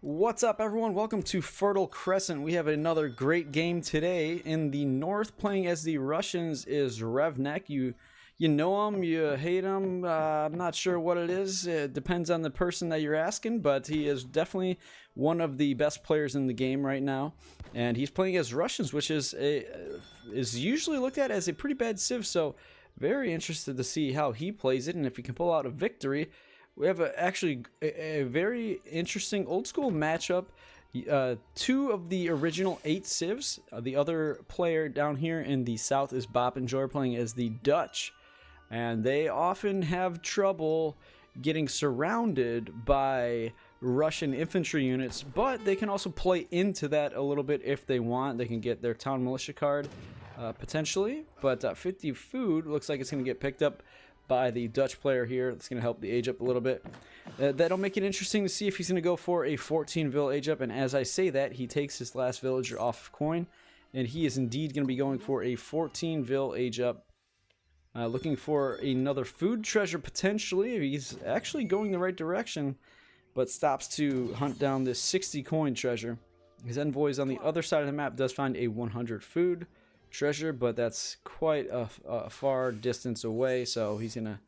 What's up, everyone? Welcome to Fertile Crescent. We have another great game today. In the north, playing as the Russians is Revnek. You know him, you hate him. I'm not sure what it is. It depends on the person that you're asking, but he is definitely one of the best players in the game right now. And he's playing as Russians, which is usually looked at as a pretty bad civ. So very interested to see how he plays it and if he can pull out a victory. We have actually a very interesting old school matchup. Two of the original 8 civs. The other player down here in the south is Bop and Joy, playing as the Dutch. And they often have trouble getting surrounded by Russian infantry units, but they can also play into that a little bit if they want. They can get their town militia card potentially, but 50 food looks like it's going to get picked up by the Dutch player here. It's going to help the age up a little bit. That'll make it interesting to see if he's going to go for a 14 vill age up, and as I say that, he takes his last villager off of coin, and he is indeed going to be going for a 14 vill age up. Looking for another food treasure potentially. He's actually going the right direction, but stops to hunt down this 60 coin treasure. His envoys on the other side of the map does find a 100 food treasure, but that's quite a far distance away, so he's gonna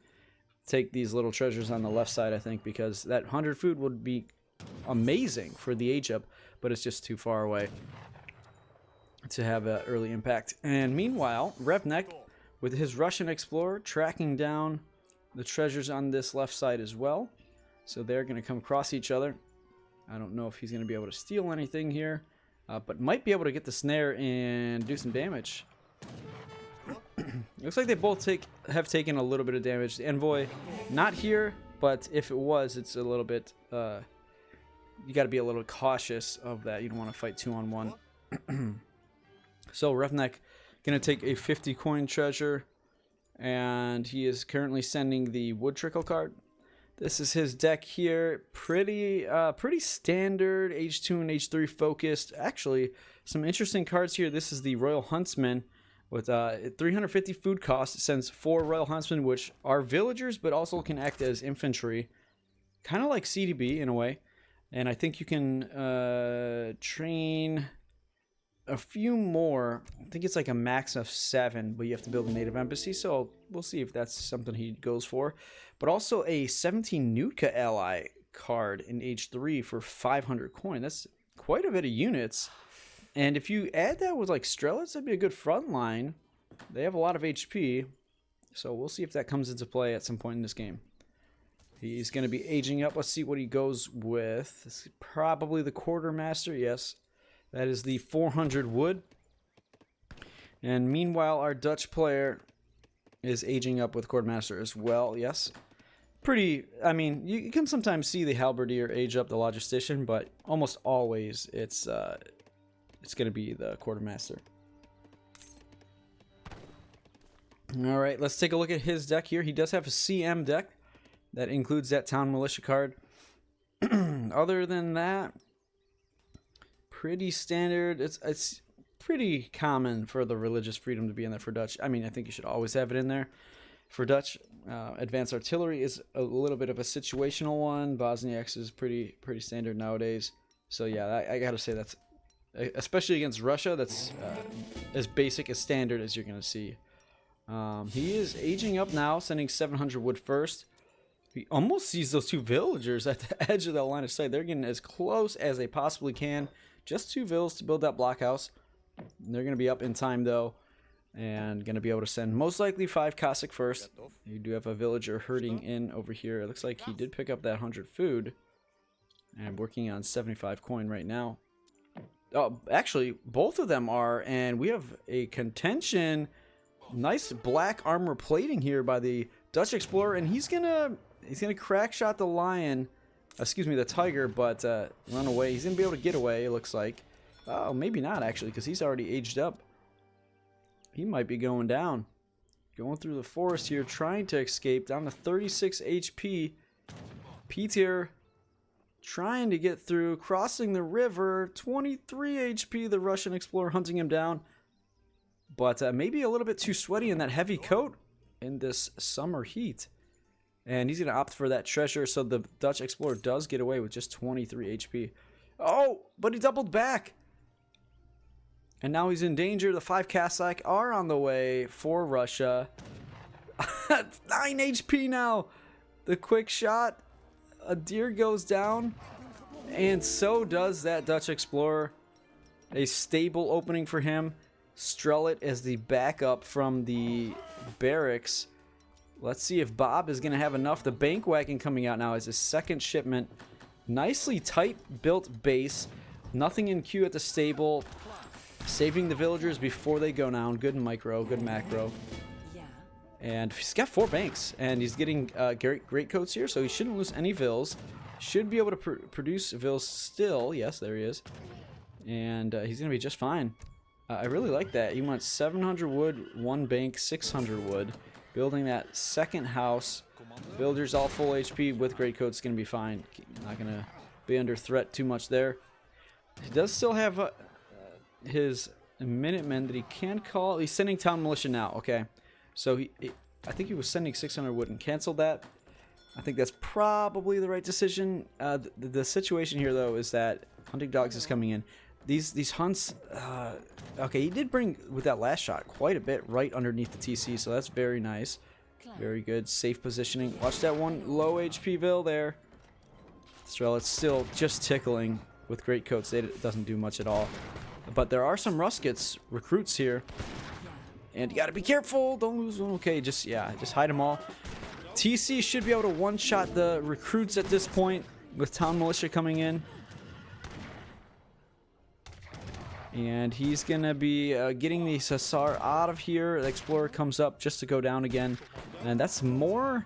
take these little treasures on the left side, I think, because that 100 food would be amazing for the age up, but it's just too far away to have an early impact. And meanwhile, Revnek with his Russian explorer tracking down the treasures on this left side as well, so they're gonna come across each other. I don't know if he's gonna be able to steal anything here, but might be able to get the snare and do some damage. Looks like they both have taken a little bit of damage. The envoy, not here, but if it was, it's a little bit... you got to be a little cautious of that. You don't want to fight 2-on-1. So Revnek going to take a 50 coin treasure, and he is currently sending the wood trickle card. This is his deck here. Pretty standard H2 and H3 focused. Actually, some interesting cards here. This is the Royal Huntsman with 350 food cost. It sends 4 Royal Huntsmen, which are villagers, but also can act as infantry. Kind of like CDB in a way. And I think you can train a few more. I think it's like a max of 7, but you have to build a native embassy, so we'll see if that's something he goes for. But also a 17 Nutka ally card in H3 for 500 coin. That's quite a bit of units, and if you add that with like Strelitz, that'd be a good front line. They have a lot of HP, so we'll see if that comes into play at some point in this game. He's going to be aging up. Let's see what he goes with. This is probably the quartermaster. Yes, that is the 400 wood. And meanwhile, our Dutch player is aging up with quartermaster as well. Yes, pretty. I mean, you can sometimes see the halberdier age up the logistician, but almost always it's going to be the quartermaster. All right, let's take a look at his deck here. He does have a CM deck that includes that town militia card. Other than that, pretty standard. It's pretty common for the religious freedom to be in there for Dutch. I mean, I think you should always have it in there for Dutch. Advanced artillery is a little bit of a situational one. Bosniaks is pretty standard nowadays. So yeah, I gotta say that's, especially against Russia, that's as basic as standard as you're gonna see. He is aging up now, sending 700 wood first. He almost sees those 2 villagers at the edge of that line of sight. They're getting as close as they possibly can. Just 2 vills to build that blockhouse. They're going to be up in time, though, and going to be able to send most likely 5 Cossack first. You do have a villager herding in over here. It looks like he did pick up that 100 food, and working on 75 coin right now. Oh, actually, both of them are, and we have a contention. Nice black armor plating here by the Dutch explorer, and he's gonna crack shot the lion. Excuse me, the tiger, but run away. He's going to be able to get away, it looks like. Oh, maybe not, actually, because he's already aged up. He might be going down. Going through the forest here, trying to escape. Down to 36 HP. Peter trying to get through. Crossing the river. 23 HP, the Russian explorer hunting him down. But maybe a little bit too sweaty in that heavy coat in this summer heat. And he's going to opt for that treasure, so the Dutch explorer does get away with just 23 HP. Oh, but he doubled back. And now he's in danger. The 5 Cossack are on the way for Russia. 9 HP now. The quick shot. A deer goes down. And so does that Dutch explorer. A stable opening for him. Strellet as the backup from the barracks. Let's see if Bob is going to have enough. The bank wagon coming out now as his second shipment. Nicely tight built base. Nothing in queue at the stable. Saving the villagers before they go down. Good micro, good macro. And he's got 4 banks. And he's getting great coats here, so he shouldn't lose any vills. Should be able to produce vills still. Yes, there he is. And he's going to be just fine. I really like that. He went 700 wood, 1 bank, 600 wood. Building that second house. Villagers all full HP with great coats, going to be fine. Not going to be under threat too much there. He does still have his Minutemen that he can call. He's sending town militia now. Okay. So I think he was sending 600 wood and canceled that. I think that's probably the right decision. The situation here, though, is that hunting dogs is coming in. These hunts, okay, he did bring, with that last shot, quite a bit right underneath the TC, so that's very nice. Very good. Safe positioning. Watch that one low HP Ville there. Strellet's still just tickling with great coats. It doesn't do much at all. But there are some Ruskets, recruits here. And you gotta be careful. Don't lose one. Okay, just hide them all. TC should be able to one-shot the recruits at this point with town militia coming in. And he's going to be getting the Sassar out of here. The Explorer comes up just to go down again. And that's more.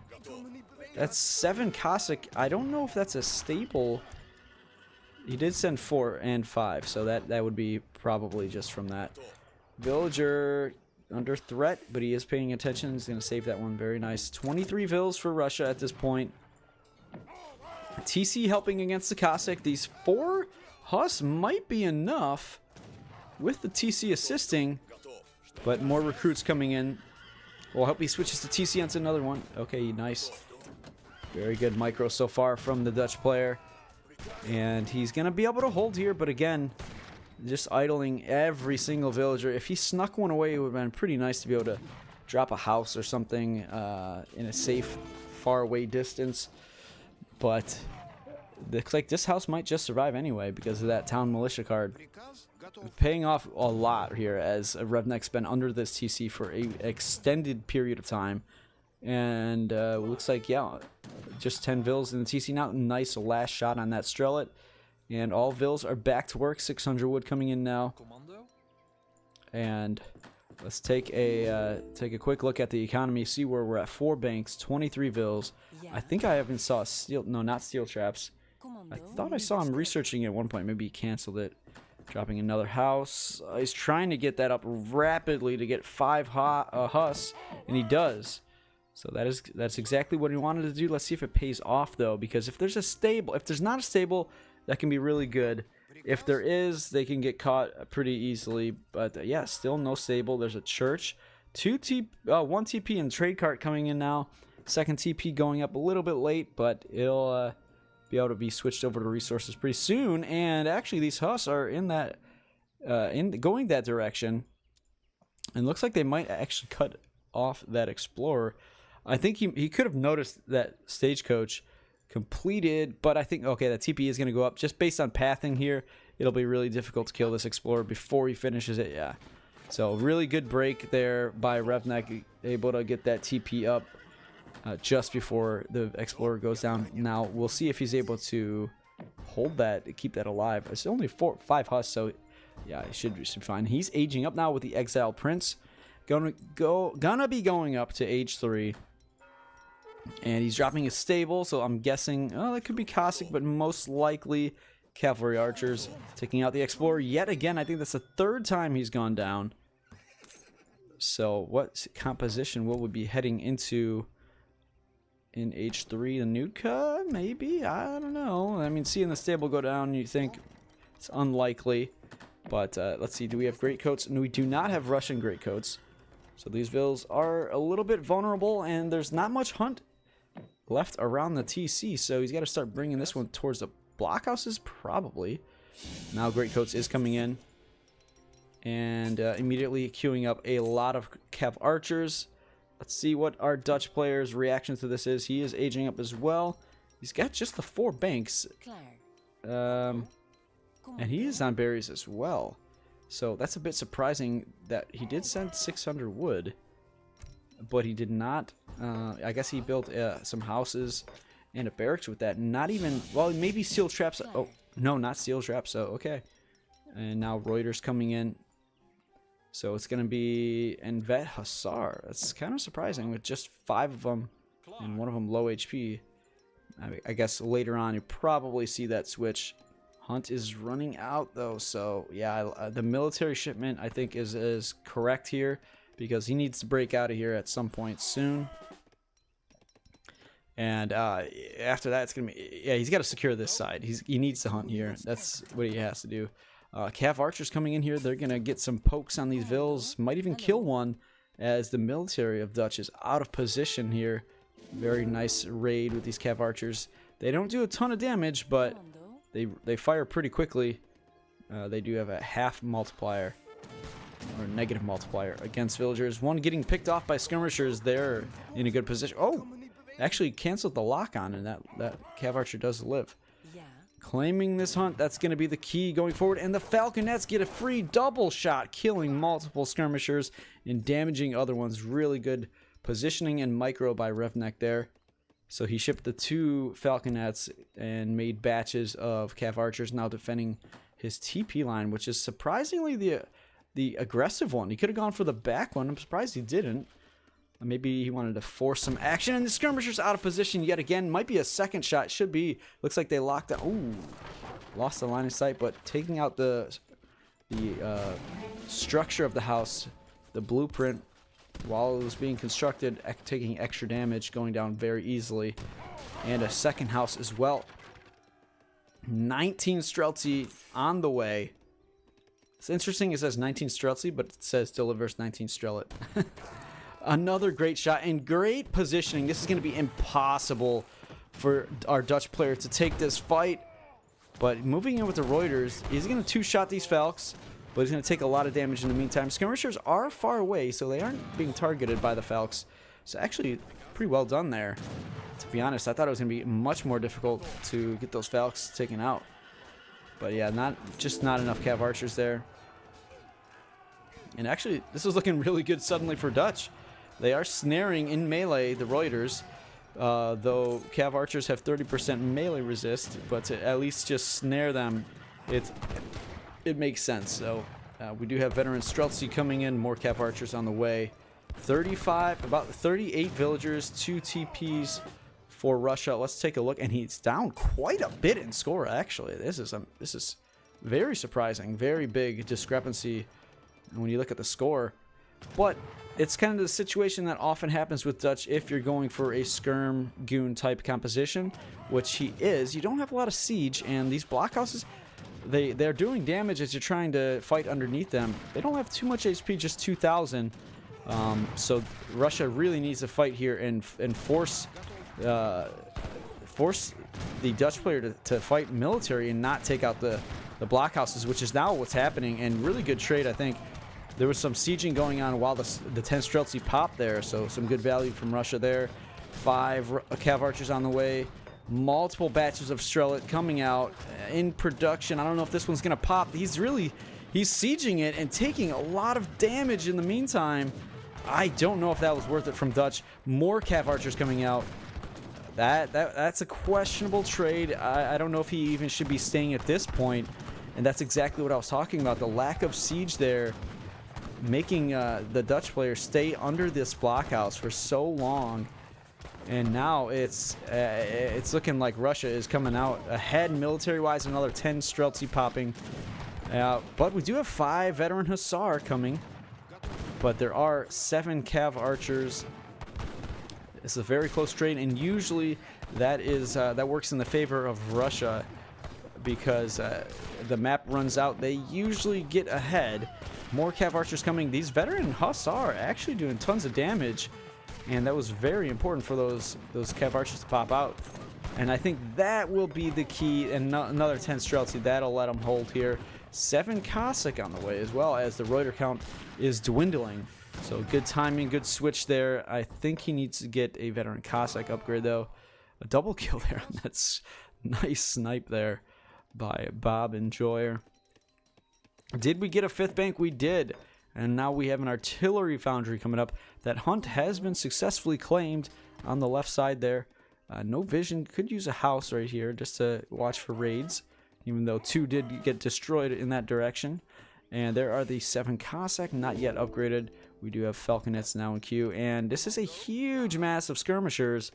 That's 7 Cossack. I don't know if that's a staple. He did send 4 and 5. So that would be probably just from that. Villager under threat, but he is paying attention. He's going to save that one. Very nice. 23 vills for Russia at this point. TC helping against the Cossack. These 4 Huss might be enough. With the TC assisting, but more recruits coming in. Well, I hope he switches to TC onto another one. Okay, nice. Very good micro so far from the Dutch player. And he's going to be able to hold here, but again, just idling every single villager. If he snuck one away, it would have been pretty nice to be able to drop a house or something in a safe, far away distance. But looks like this house might just survive anyway because of that town militia card. Paying off a lot here as Revnek's been under this TC for an extended period of time. And looks like, yeah, just 10 vills in the TC now. Nice last shot on that Strellet. And all vills are back to work. 600 wood coming in now. And let's take a quick look at the economy. See where we're at. 4 banks, 23 vills. I think I haven't saw steel. No, not steel traps. I thought I saw him researching it at one point. Maybe he canceled it. Dropping another house. He's trying to get that up rapidly to get 5 Huss, and he does. So that's exactly what he wanted to do. Let's see if it pays off though, because if there's not a stable, that can be really good. If there is, they can get caught pretty easily. But yeah, still no stable. There's a church, 1 TP and trade cart coming in now. Second TP going up a little bit late, but it'll be able to be switched over to resources pretty soon. And actually these Huss are in that going that direction, and looks like they might actually cut off that Explorer. I think he could have noticed that stagecoach completed, but I think okay, that TP is going to go up just based on pathing here. It'll be really difficult to kill this Explorer before he finishes it. Yeah, so really good break there by Revnek, able to get that TP up just before the Explorer goes down. Now we'll see if he's able to hold that, keep that alive. It's only 5 Huss, so yeah, he should be fine. He's aging up now with the Exile Prince. Gonna be going up to age 3, and he's dropping his stable. So I'm guessing, oh, that could be Cossack, but most likely Cavalry Archers taking out the Explorer yet again. I think that's the 3rd time he's gone down. So what composition will we be heading into? In H3, the Nuka, maybe? I don't know. I mean, seeing the stable go down, you think it's unlikely. But let's see, do we have greatcoats? No, we do not have Russian greatcoats. So these vills are a little bit vulnerable, and there's not much hunt left around the TC. So he's got to start bringing this one towards the blockhouses, probably. Now Greatcoats is coming in. And immediately queuing up a lot of Cav Archers. Let's see what our Dutch player's reaction to this is. He is aging up as well. He's got just the 4 banks. And he is on berries as well. So that's a bit surprising that he did send 600 wood. But he did not. I guess he built some houses and a barracks with that. Not even, well, maybe steel traps. Oh, no, not steel traps. So, okay. And now Reuters coming in. So it's going to be Envet Hussar. That's kind of surprising with just 5 of them and one of them low HP. I guess later on you probably see that switch. Hunt is running out though. So yeah, the military shipment I think is correct here because he needs to break out of here at some point soon. And after that it's going to be, yeah, he's got to secure this side. He needs to hunt here. That's what he has to do. Cav Archers coming in here. They're going to get some pokes on these vills. Might even kill one as the military of Dutch is out of position here. Very nice raid with these Cav Archers. They don't do a ton of damage, but they fire pretty quickly. They do have a half multiplier or negative multiplier against villagers. One getting picked off by skirmishers. They're in a good position. Oh, actually canceled the lock on, and that Cav Archer does live. Claiming this hunt, that's going to be the key going forward. And the Falconets get a free double shot, killing multiple skirmishers and damaging other ones. Really good positioning and micro by Revnek there. So he shipped the 2 Falconets and made batches of Cav Archers, now defending his TP line, which is surprisingly the aggressive one. He could have gone for the back one. I'm surprised he didn't. Maybe he wanted to force some action, and the skirmishers out of position yet again. Might be a second shot. Should be. Looks like they locked out. Ooh, lost the line of sight, but taking out the structure of the house, the blueprint, while it was being constructed, taking extra damage, going down very easily, and a second house as well. 19 Streltsy on the way. It's interesting. It says 19 Streltsy, but it says delivers 19 Strelet. Another great shot and great positioning. This is going to be impossible for our Dutch player to take this fight. But moving in with the Reuters, he's going to 2-shot these Falks, but he's going to take a lot of damage in the meantime. Skirmishers are far away, so they aren't being targeted by the Falks. So actually, pretty well done there. To be honest, I thought it was going to be much more difficult to get those Falks taken out. But yeah, not enough Cav Archers there. And actually, this is looking really good suddenly for Dutch. They are snaring in melee the Reuters, though Cav Archers have 30% melee resist, but to at least just snare them, it makes sense. So we do have veteran Streltsy coming in, more Cav Archers on the way. 35, about 38 villagers, 2 TPs for Russia. Let's take a look, and he's down quite a bit in score. Actually, this is very surprising, very big discrepancy when you look at the score. But it's kind of the situation that often happens with Dutch if you're going for a skirm goon type composition, which he is. You don't have a lot of siege, and these blockhouses, they're doing damage as you're trying to fight underneath them. They don't have too much HP, just 2,000. So Russia really needs to fight here and force the Dutch player to fight military and not take out the blockhouses, which is now what's happening. And really good trade, I think. There was some sieging going on while the 10 Streltsy popped there, so some good value from Russia there. 5 Cav Archers on the way. Multiple batches of Strelet coming out in production. I don't know if this one's going to pop. He's sieging it and taking a lot of damage in the meantime. I don't know if that was worth it from Dutch. More Cav Archers coming out. That's a questionable trade. I don't know if he even should be staying at this point. And that's exactly what I was talking about. The lack of siege there, making the Dutch player stay under this blockhouse for so long, and now it's looking like Russia is coming out ahead military-wise. Another 10 Streltsy popping, but we do have 5 veteran Hussar coming, but there are 7 Cav Archers. It's a very close trade, and usually that works in the favor of Russia because the map runs out. They usually get ahead. More Cav Archers coming. These veteran Hussar are actually doing tons of damage, and that was very important for those Cav Archers to pop out. And I think that will be the key. And another 10 Streltsy, that'll let him hold here. 7 Cossack on the way, as well as the Reuter count is dwindling. So good timing, good switch there. I think he needs to get a Veteran Cossack upgrade, though. A double kill there. That's nice snipe there by Bob Enjoyer. Did we get a 5th bank? We did. And now we have an artillery foundry coming up. That hunt has been successfully claimed on the left side there. No vision. Could use a house right here just to watch for raids, even though 2 did get destroyed in that direction. And there are the 7 Cossack, not yet upgraded. We do have Falconets now in queue. And this is a huge mass of skirmishers.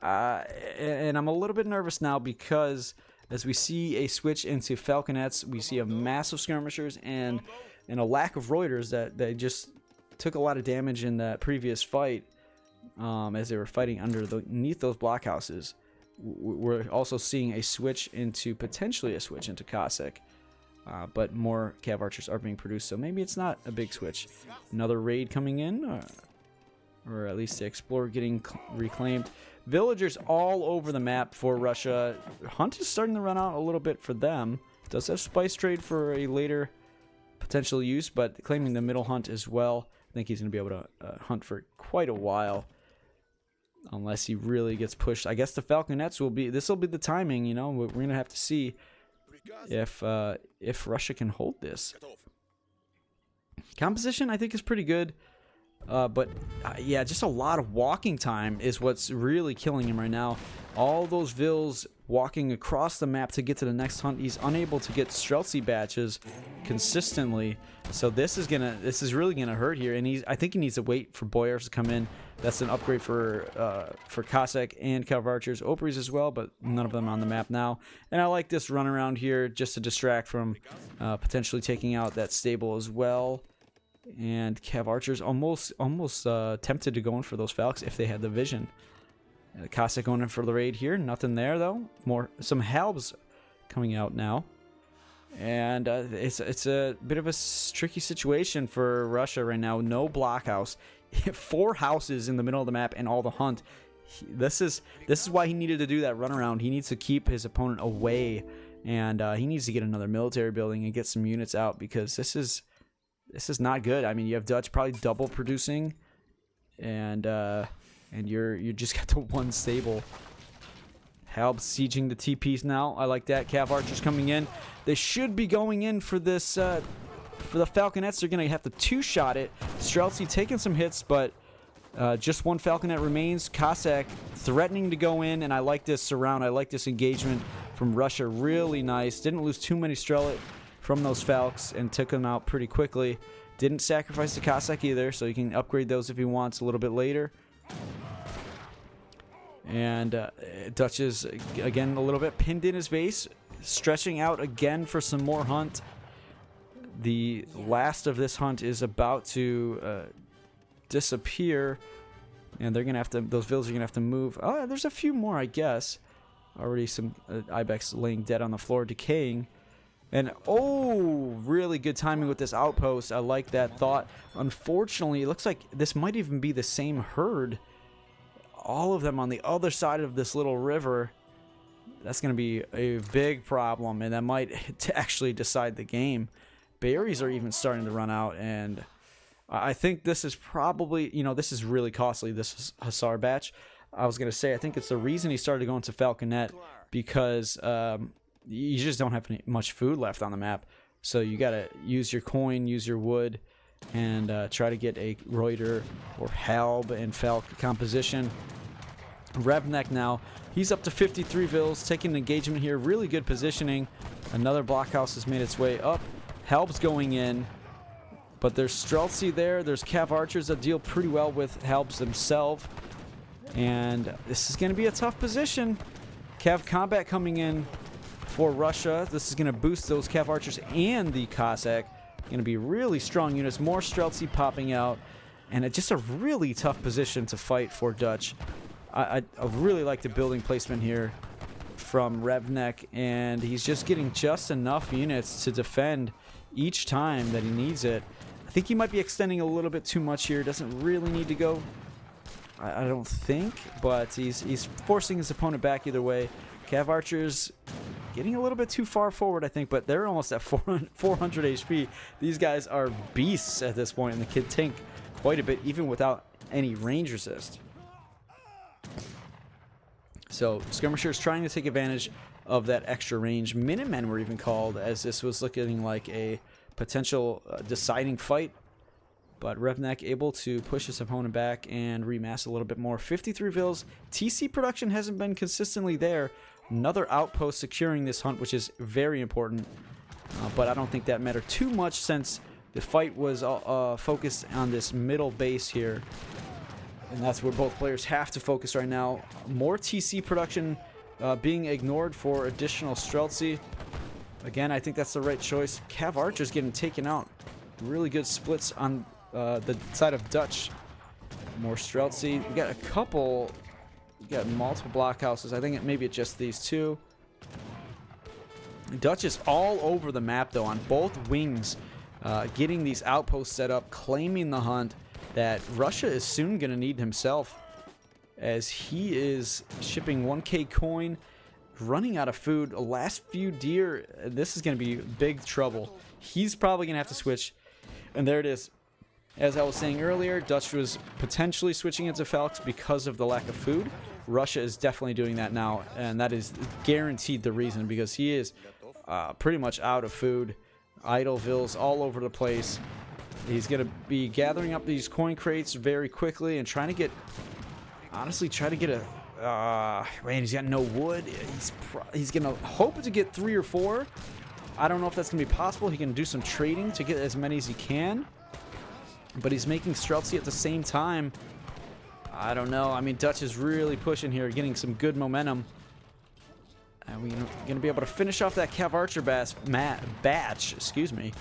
And I'm a little bit nervous now because as we see a switch into Falconets, we see a massive skirmishers and a lack of Reuters that they just took a lot of damage in that previous fight as they were fighting underneath those blockhouses. We're also seeing a switch into, potentially a switch into Cossack, but more Cav Archers are being produced, so maybe it's not a big switch. Another raid coming in, or at least the Explorer getting reclaimed. Villagers all over the map for Russia. Hunt is starting to run out a little bit for them. Does have Spice Trade for a later potential use, but claiming the middle hunt as well. I think he's going to be able to hunt for quite a while, unless he really gets pushed. I guess the Falconets will be. This will be the timing. You know, we're going to have to see if Russia can hold this. Composition, I think, is pretty good. But yeah, just a lot of walking time is what's really killing him right now. All those Vills walking across the map to get to the next hunt. He's unable to get Streltsy batches consistently. So this is really gonna hurt here. And I think he needs to wait for Boyars to come in. That's an upgrade for Cossack and Cav Archers, Opries as well, but none of them on the map now. And I like this run around here just to distract from potentially taking out that stable as well. And Cav Archers almost tempted to go in for those Falcons if they had the vision. Cossack going in for the raid here. Nothing there though. Some Halbs coming out now. And it's a bit of a tricky situation for Russia right now. No blockhouse. 4 houses in the middle of the map and all the hunt. This is why he needed to do that run around. He needs to keep his opponent away. And he needs to get another military building and get some units out, because this is not good. I mean, you have Dutch probably double producing, and you just got the 1 stable. Halb sieging the TPs now. I like that. Cav Archers coming in. They should be going in for this. For the Falconets, they're gonna have to 2-shot it. Streltsy taking some hits, but just 1 Falconet remains. Cossack threatening to go in, and I like this surround. I like this engagement from Russia. Really nice. Didn't lose too many Strelet from those Falcons and took them out pretty quickly. Didn't sacrifice the Cossack either, so you can upgrade those if he wants a little bit later. And Dutch is, again, a little bit pinned in his base, stretching out again for some more hunt. The last of this hunt is about to disappear, and they're going to have to, those Vills are going to have to move. Oh, there's a few more, I guess. Already some Ibex laying dead on the floor, decaying. And, oh, really good timing with this outpost. I like that thought. Unfortunately, it looks like this might even be the same herd. All of them on the other side of this little river. That's going to be a big problem, and that might actually decide the game. Berries are even starting to run out, and I think this is probably, you know, this is really costly, this Hussar batch. I was going to say, I think it's the reason he started going to Falconet, because you just don't have much food left on the map. So you got to use your coin, use your wood, and try to get a Reuter or Halb and Falc composition. Revnek now, he's up to 53 Vills, taking an engagement here. Really good positioning. Another blockhouse has made its way up. Halb's going in, but there's Streltsy there. There's Cav Archers that deal pretty well with Halbs themselves. And this is going to be a tough position. Cav Combat coming in for Russia. This is going to boost those Cav Archers and the Cossack. Going to be really strong units. More Streltsy popping out. And it's just a really tough position to fight for Dutch. I really like the building placement here from Revnek. And he's just getting just enough units to defend each time that he needs it. I think he might be extending a little bit too much here. Doesn't really need to go I don't think, but he's forcing his opponent back either way. Cav Archers getting a little bit too far forward, I think, but they're almost at 400 HP. These guys are beasts at this point, and the kid tank quite a bit, even without any range resist. So Skirmishers trying to take advantage of that extra range. Minutemen were even called, as this was looking like a potential deciding fight. But Revnek able to push his opponent back and remass a little bit more. 53 vills. TC production hasn't been consistently there. Another outpost securing this hunt, which is very important. But I don't think that mattered too much since the fight was focused on this middle base here. And that's where both players have to focus right now. More TC production being ignored for additional Streltsy. Again, I think that's the right choice. Cav Archers getting taken out. Really good splits on the side of Dutch. More Streltsy. We got a couple. We got multiple blockhouses. I think maybe it's just these two. Dutch is all over the map though on both wings, getting these outposts set up, claiming the hunt that Russia is soon going to need himself, as he is shipping 1k coin, running out of food. Last few deer. This is going to be big trouble. He's probably going to have to switch. And there it is. As I was saying earlier, Dutch was potentially switching into Falx because of the lack of food. Russia is definitely doing that now, and that is guaranteed the reason, because he is pretty much out of food. Idle vills all over the place. He's going to be gathering up these coin crates very quickly and trying to get, honestly, try to get a, man, he's got no wood. He's going to hope to get 3 or 4. I don't know if that's going to be possible. He can do some trading to get as many as he can. But he's making Streltsy at the same time. I don't know. I mean, Dutch is really pushing here, getting some good momentum. And we're going to be able to finish off that Cav Archer batch. Excuse me.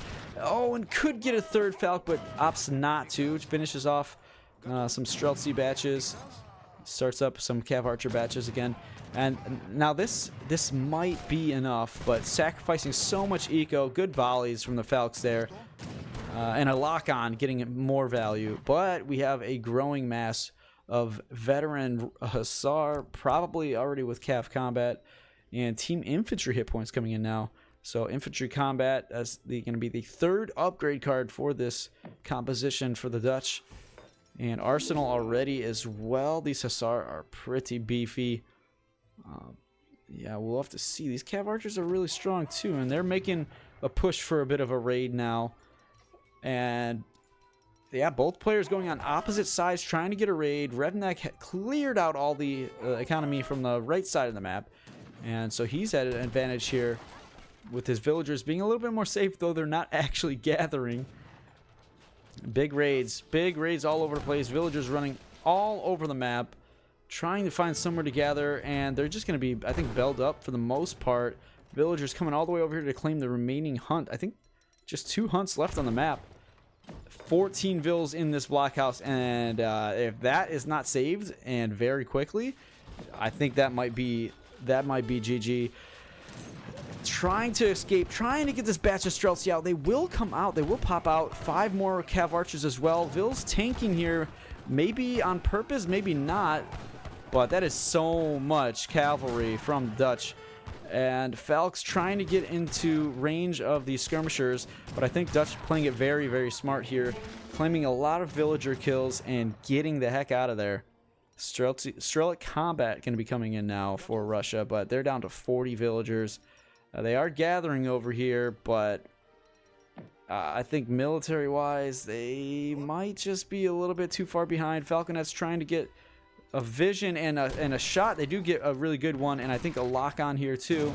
Oh, and could get a third Falc, but opts not to. Finishes off some Streltsy batches. Starts up some Cav Archer batches again. And now this might be enough, but sacrificing so much eco. Good volleys from the Falcs there. And a lock-on, getting more value. But we have a growing mass of veteran Hussar, probably already with Cav Combat, and Team Infantry hit points coming in now. So Infantry Combat is going to be the 3rd upgrade card for this composition for the Dutch. And Arsenal already as well. These Hussar are pretty beefy. Yeah, we'll have to see. These Cav Archers are really strong too, and they're making a push for a bit of a raid now. And yeah, both players going on opposite sides trying to get a raid. Revnek cleared out all the economy from the right side of the map, and so he's at an advantage here with his villagers being a little bit more safe, though they're not actually gathering. Big raids all over the place. Villagers running all over the map, trying to find somewhere to gather, and they're just going to be, I think, belled up for the most part. Villagers coming all the way over here to claim the remaining hunt. I think just 2 hunts left on the map. 14 vills in this blockhouse, and if that is not saved and very quickly, I think that might be GG. Trying to escape, trying to get this batch of Streltsy out. They will come out. They will pop out. 5 more Cav Archers as well. Vill's tanking here, maybe on purpose, maybe not, but that is so much cavalry from Dutch. And Falx trying to get into range of these skirmishers, but I think Dutch playing it very, very smart here, claiming a lot of villager kills and getting the heck out of there. Strelic Combat going to be coming in now for Russia, but they're down to 40 villagers. They are gathering over here, but I think military-wise, they might just be a little bit too far behind. Falconet's trying to get a vision and a shot. They do get a really good one, and I think a lock on here too,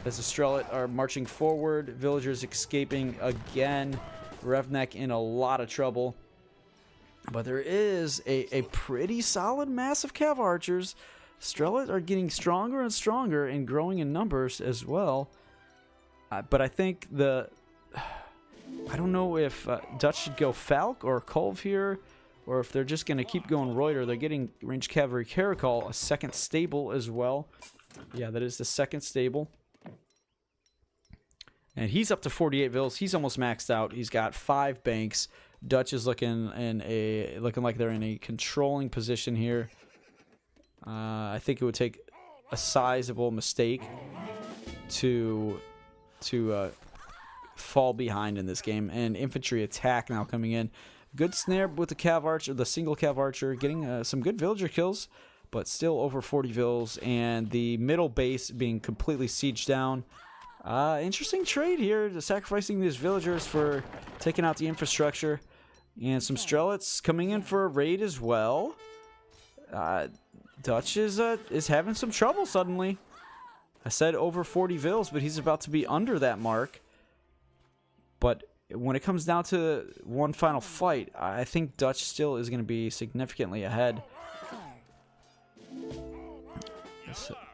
as the Strelet are marching forward. Villagers escaping again. Revnek in a lot of trouble, but there is a pretty solid mass of Cav Archers. Strelet are getting stronger and stronger and growing in numbers as well, but I think I don't know if Dutch should go Falk or Kolv here, or if they're just going to keep going Reuter. They're getting Ranged Cavalry Caracol, a second stable as well. Yeah, that is the second stable. And he's up to 48 vills. He's almost maxed out. He's got 5 banks. Dutch is looking like they're in a controlling position here. I think it would take a sizable mistake to fall behind in this game. And infantry attack now coming in. Good snare with the cav archer, the single cav archer, getting some good villager kills, but still over 40 vills, and the middle base being completely sieged down. Interesting trade here, sacrificing these villagers for taking out the infrastructure. And some Strelets coming in for a raid as well. Dutch is having some trouble suddenly. I said over 40 vills, but he's about to be under that mark. But when it comes down to one final fight, I think Dutch still is going to be significantly ahead.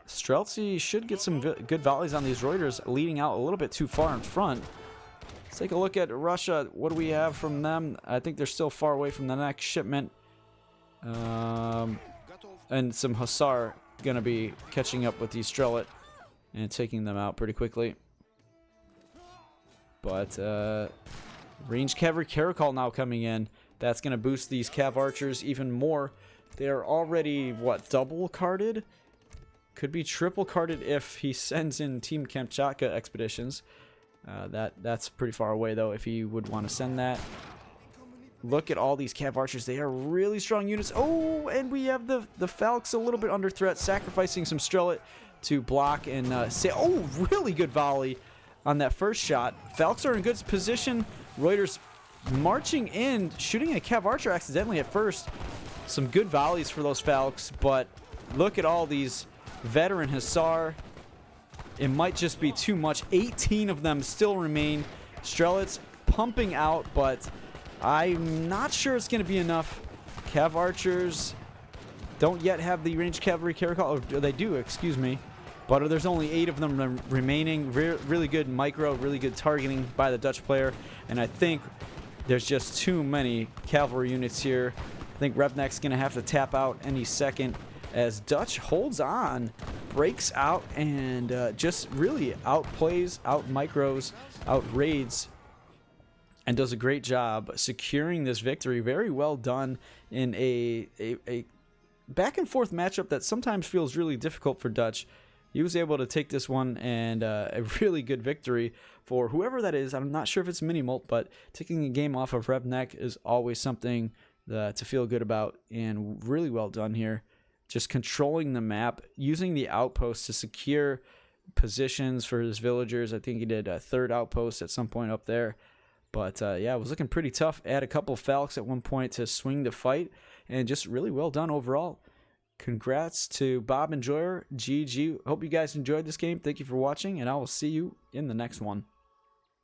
Streltsy should get some good volleys on these Reuters, leading out a little bit too far in front. Let's take a look at Russia. What do we have from them? I think they're still far away from the next shipment. And some Hussar going to be catching up with these Strelet and taking them out pretty quickly. But range cavalry Caracol now coming in. That's going to boost these cav archers even more. They're already, what, double carded? Could be triple carded if he sends in Team Kamchatka expeditions. That's pretty far away, though, if he would want to send that. Look at all these cav archers. They are really strong units. Oh, and we have the Falx a little bit under threat, sacrificing some Strelet to block and say, oh, really good volley on that first shot. Falx are in good position. Reuters marching in, shooting a cav archer accidentally at first. Some good volleys for those Falx, but look at all these veteran Hussar. It might just be too much. 18 of them still remain. Strelets pumping out, but I'm not sure it's going to be enough. Cav archers don't yet have the ranged cavalry Caracol, or they do, excuse me. But there's only 8 of them remaining. Really good micro, really good targeting by the Dutch player. And I think there's just too many cavalry units here. I think Revnek's going to have to tap out any second as Dutch holds on, breaks out, and just really outplays, out micros, out raids, and does a great job securing this victory. Very well done in a back and forth matchup that sometimes feels really difficult for Dutch. He was able to take this one, and a really good victory for whoever that is. I'm not sure if it's Minimolt, but taking a game off of Revnek is always something to feel good about, and really well done here. Just controlling the map, using the outposts to secure positions for his villagers. I think he did a 3rd outpost at some point up there. But yeah, it was looking pretty tough. Add a couple of Falx at one point to swing the fight, and just really well done overall. Congrats to Bob and Joyer. GG. Hope you guys enjoyed this game. Thank you for watching, and I will see you in the next one.